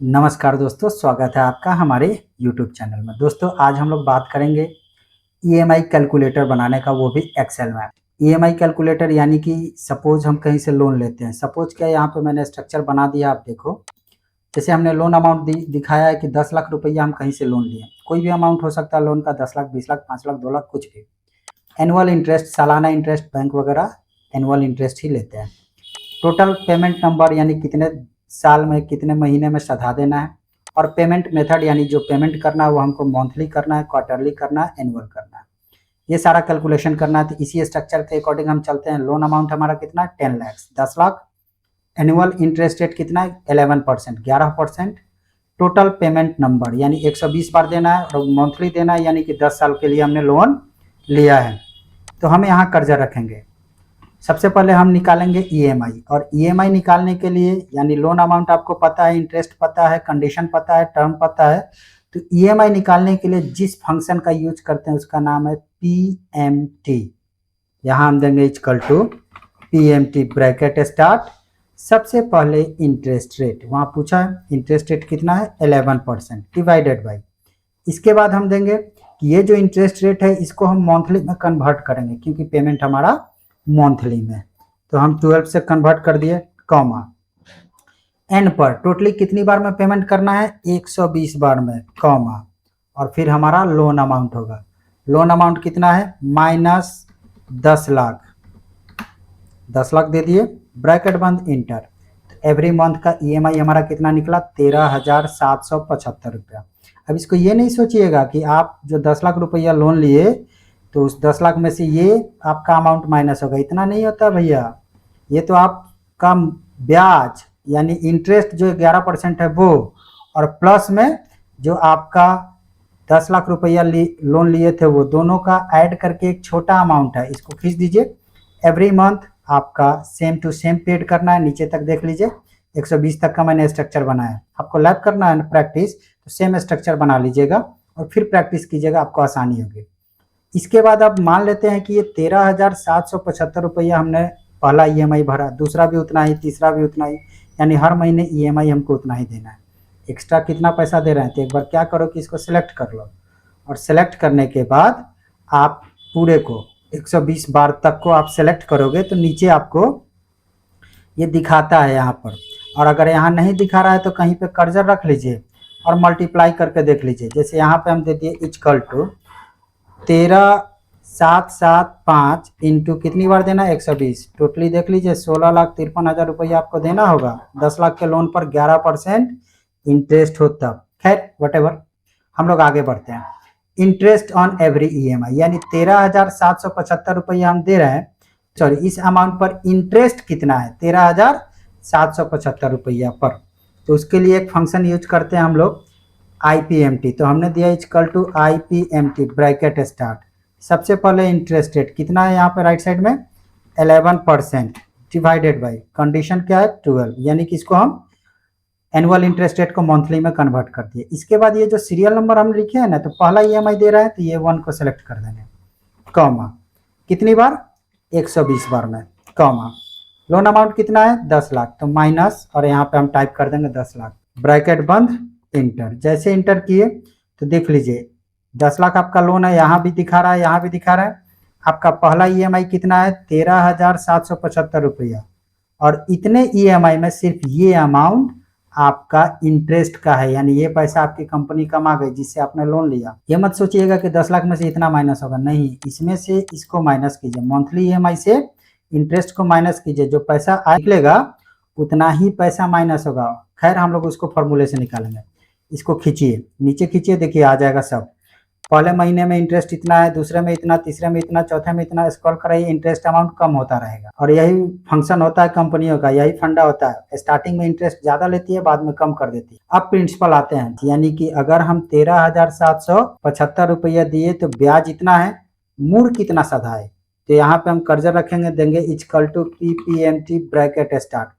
नमस्कार दोस्तों, स्वागत है आपका हमारे यूट्यूब चैनल में। दोस्तों आज हम लोग बात करेंगे ईएमआई कैलकुलेटर बनाने का, वो भी एक्सेल में। ईएमआई कैलकुलेटर यानी कि सपोज हम कहीं से लोन लेते हैं। सपोज क्या, यहाँ पे मैंने स्ट्रक्चर बना दिया, आप देखो। जैसे हमने लोन अमाउंट दिखाया है कि 10 लाख रुपया हम कहीं से लोन लिए। कोई भी अमाउंट हो सकता है लोन का, 10 लाख, 20 लाख, 5 लाख, 2 लाख, कुछ भी। एनुअल इंटरेस्ट, सालाना इंटरेस्ट, बैंक वगैरह एनुअल इंटरेस्ट ही लेते हैं। टोटल पेमेंट नंबर यानी कितने साल में, कितने महीने में सधा देना है। और पेमेंट मेथड यानी जो पेमेंट करना है वो हमको मंथली करना है, क्वार्टरली करना है, एनुअल करना है। ये सारा कैलकुलेशन करना है। तो इसी स्ट्रक्चर के अकॉर्डिंग हम चलते हैं। लोन अमाउंट हमारा कितना है, 10 lakh, 10 lakh. Annual interest rate कितना है, 11%, 11%। टोटल पेमेंट नंबर यानी 120 बार देना है, और मंथली देना है, यानी कि 10 साल के लिए हमने लोन लिया है। तो हम यहाँ कर्जा रखेंगे। सबसे पहले हम निकालेंगे ईएमआई, और ईएमआई निकालने के लिए यानी लोन अमाउंट आपको पता है, इंटरेस्ट पता है, कंडीशन पता है, टर्म पता है। तो ईएमआई निकालने के लिए जिस फंक्शन का यूज करते हैं उसका नाम है पीएमटी। यहाँ हम देंगे equal to PMT, bracket start. सबसे पहले इंटरेस्ट रेट, वहाँ पूछा है इंटरेस्ट रेट कितना है, 11%, डिवाइडेड बाई। इसके बाद हम देंगे कि ये जो इंटरेस्ट रेट है इसको हम मंथली में कन्वर्ट करेंगे, क्योंकि पेमेंट हमारा मंथली में। तो हम 12 से कन्वर्ट कर दिए, कॉमा। एन पर टोटली कितनी बार में पेमेंट करना है, 120 बार में, कॉमा। और फिर हमारा लोन अमाउंट होगा। लोन अमाउंट कितना है, माइनस 10 लाख, 10 लाख दे दिए, ब्रैकेट बंद, इंटर। तो एवरी मंथ का ईएमआई हमारा कितना निकला, 13,775 रुपया। अब इसको ये नहीं सोचिएगा कि आप जो 10 लाख रुपया लोन लिए तो उस 10 लाख में से ये आपका अमाउंट माइनस होगा, इतना नहीं होता भैया। ये तो आपका ब्याज यानी इंटरेस्ट जो 11% है वो, और प्लस में जो आपका 10 लाख रुपया लोन लिए थे वो, दोनों का ऐड करके एक छोटा अमाउंट है, इसको खींच दीजिए। एवरी मंथ आपका सेम टू सेम पेड करना है। नीचे तक देख लीजिए, 120 तक का मैंने स्ट्रक्चर बनाया। आपको लैब करना है प्रैक्टिस, तो सेम स्ट्रक्चर बना लीजिएगा और फिर प्रैक्टिस कीजिएगा, आपको आसानी होगी। इसके बाद अब मान लेते हैं कि ये 13,775 रुपया हमने पहला ईएमआई भरा, दूसरा भी उतना ही, तीसरा भी उतना ही, यानी हर महीने ईएमआई हमको उतना ही देना है। एक्स्ट्रा कितना पैसा दे रहे हैं, तो एक बार क्या करो कि इसको सिलेक्ट कर लो, और सिलेक्ट करने के बाद आप पूरे को 120 बार तक को आप सेलेक्ट करोगे तो नीचे आपको ये दिखाता है यहाँ पर। और अगर यहाँ नहीं दिखा रहा है तो कहीं पे कर्सर रख लीजिए और मल्टीप्लाई करके देख लीजिए। जैसे यहाँ पे हम दे दिए इक्वल टू 13,775 इंटू कितनी बार देना, 120। टोटली देख लीजिए 16,53,000 रुपया आपको देना होगा। 10 लाख के लोन पर 11% इंटरेस्ट होता। खैर वटेवर, हम लोग आगे बढ़ते हैं। इंटरेस्ट ऑन एवरी ईएमआई यानी 13,775 रुपया हम दे रहे हैं। सॉरी, इस अमाउंट पर इंटरेस्ट कितना है, 13,775 रुपया पर। तो उसके लिए एक फंक्शन यूज करते हैं हम लोग, आईपीएमटी। तो हमने दिया equal to IPMT, bracket start. सबसे पहले इंटरेस्ट रेट कितना है यहाँ पे राइट साइड में, 11%, डिवाइडेड बाई कंडीशन क्या है, 12, यानी कि इसको हम एनुअल इंटरेस्ट रेट को मंथली में कन्वर्ट कर दिए। इसके बाद ये जो सीरियल नंबर हम लिखे हैं ना, तो पहला ईएमआई दे रहा है तो ये 1 को सेलेक्ट कर देंगे, कॉमा। कितनी बार, 120 बार में, कॉमा। लोन अमाउंट कितना है, 10 लाख, तो माइनस, और यहाँ पे हम टाइप कर देंगे 10 लाख, ब्रैकेट बंद, इंटर। जैसे इंटर किए तो देख लीजिए 10 लाख आपका लोन है, यहाँ भी दिखा रहा है, यहाँ भी दिखा रहा है। आपका पहला ईएमआई कितना है, 13,775 रुपया, और इतने ईएमआई में सिर्फ ये अमाउंट आपका इंटरेस्ट का है, यानी ये पैसा आपकी कंपनी कमा गई जिससे आपने लोन लिया। ये मत सोचिएगा कि 10 लाख में से इतना माइनस होगा, नहीं, इसमें से इसको माइनस कीजिए, मंथली ईएमआई से इंटरेस्ट को माइनस कीजिए, जो पैसा निकलेगा उतना ही पैसा माइनस होगा। खैर हम लोग उसको फॉर्मूले से निकालेंगे। इसको खींचिए, नीचे खींचिए, देखिए आ जाएगा सब। पहले महीने में इंटरेस्ट इतना है, दूसरे में इतना, तीसरे में इतना, चौथे में इतना, स्क्रॉल कराइए, इंटरेस्ट अमाउंट कम होता रहेगा। और यही फंक्शन होता है कंपनियों का, यही फंडा होता है। स्टार्टिंग में इंटरेस्ट ज्यादा लेती है, बाद में कम कर देती है। अब प्रिंसिपल आते हैं, यानी कि अगर हम 13,775 रुपया दिए तो ब्याज इतना है, मूड कितना सधा है। तो यहाँ पे हम कर्जर रखेंगे, देंगे equal to PPMT, bracket start.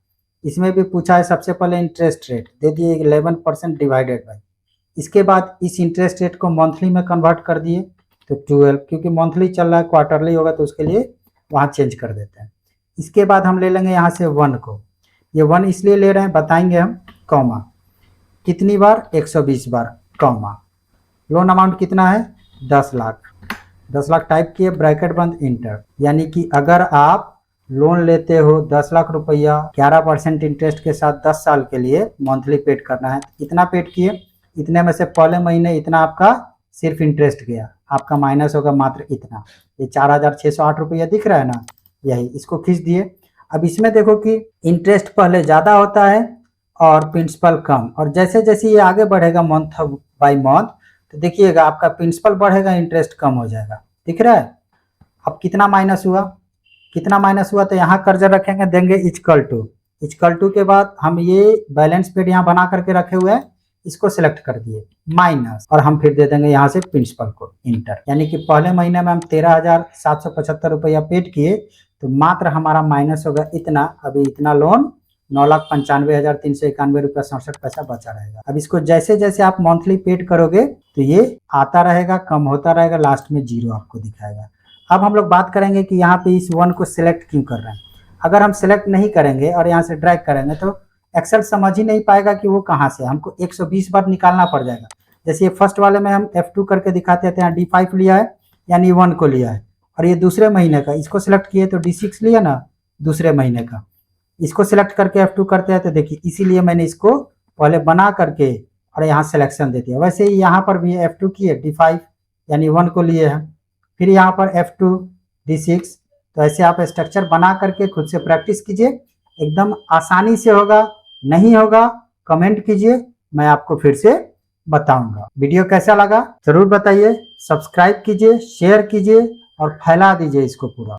इसमें भी पूछा है सबसे पहले इंटरेस्ट रेट, दे दिए 11% डिवाइडेड बाई। इसके बाद इस इंटरेस्ट रेट को मंथली में कन्वर्ट कर दिए तो 12, क्योंकि मंथली चल रहा है, क्वार्टरली होगा तो उसके लिए वहाँ चेंज कर देते हैं। इसके बाद हम ले लेंगे यहाँ से 1 को, ये 1 इसलिए ले रहे हैं बताएंगे हम, कॉमा। कितनी बार? 120 बार, कॉमा। लोन अमाउंट कितना है? 10 लाख। 10 लाख टाइप किए, ब्रैकेट बंद, इंटर। यानी कि अगर आप लोन लेते हो 10 लाख रुपया 11% इंटरेस्ट के साथ 10 साल के लिए, मंथली पेड करना है, इतना पेड किए, इतने में से पहले महीने इतना आपका सिर्फ इंटरेस्ट गया, आपका माइनस होगा मात्र इतना। ये 4,608 रुपया दिख रहा है ना, यही, इसको खींच दिए। अब इसमें देखो कि इंटरेस्ट पहले ज़्यादा होता है और प्रिंसिपल कम, और जैसे जैसे ये आगे बढ़ेगा मंथ बाय मंथ, तो देखिएगा आपका प्रिंसिपल बढ़ेगा, इंटरेस्ट कम हो जाएगा। दिख रहा है? अब कितना माइनस हुआ? कितना माइनस हुआ? तो यहाँ कर्जर रखेंगे, देंगे इक्वल टू के बाद हम ये बैलेंस पेड यहाँ बना करके रखे हुए हैं, इसको सिलेक्ट कर दिए, माइनस, और हम फिर दे देंगे यहाँ से प्रिंसिपल को, इंटर। यानी कि पहले महीने में हम 13,775 रुपया पेड किए, तो मात्र हमारा माइनस होगा इतना। अभी इतना लोन 9,95,391 रुपया 67 पैसा बचा रहेगा। अब इसको जैसे जैसे आप मंथली पेड करोगे तो ये आता रहेगा, कम होता रहेगा, लास्ट में जीरो आपको दिखाएगा। अब हम लोग बात करेंगे कि यहाँ पे इस वन को सिलेक्ट क्यों कर रहे हैं। अगर हम सिलेक्ट नहीं करेंगे और यहाँ से ड्रैग करेंगे तो एक्सेल समझ ही नहीं पाएगा कि वो कहाँ से, हमको 120 बार निकालना पड़ जाएगा। जैसे ये फर्स्ट वाले में हम F2 करके दिखाते थे, यहाँ D5 लिया है यानी 1 को लिया है, और ये दूसरे महीने का, इसको सिलेक्ट किए तो D6 लिया ना, दूसरे महीने का। इसको सिलेक्ट करके F2 करते हैं तो देखिए, इसीलिए मैंने इसको पहले बना करके और यहाँ सिलेक्शन दे दिया। वैसे ही यहाँ पर भी F2 किए, D5 यानी 1 को लिए हैं, फिर यहाँ पर F2 D6। तो ऐसे आप स्ट्रक्चर बना करके खुद से प्रैक्टिस कीजिए, एकदम आसानी से होगा। नहीं होगा कमेंट कीजिए, मैं आपको फिर से बताऊंगा। वीडियो कैसा लगा जरूर बताइए, सब्सक्राइब कीजिए, शेयर कीजिए और फैला दीजिए इसको पूरा।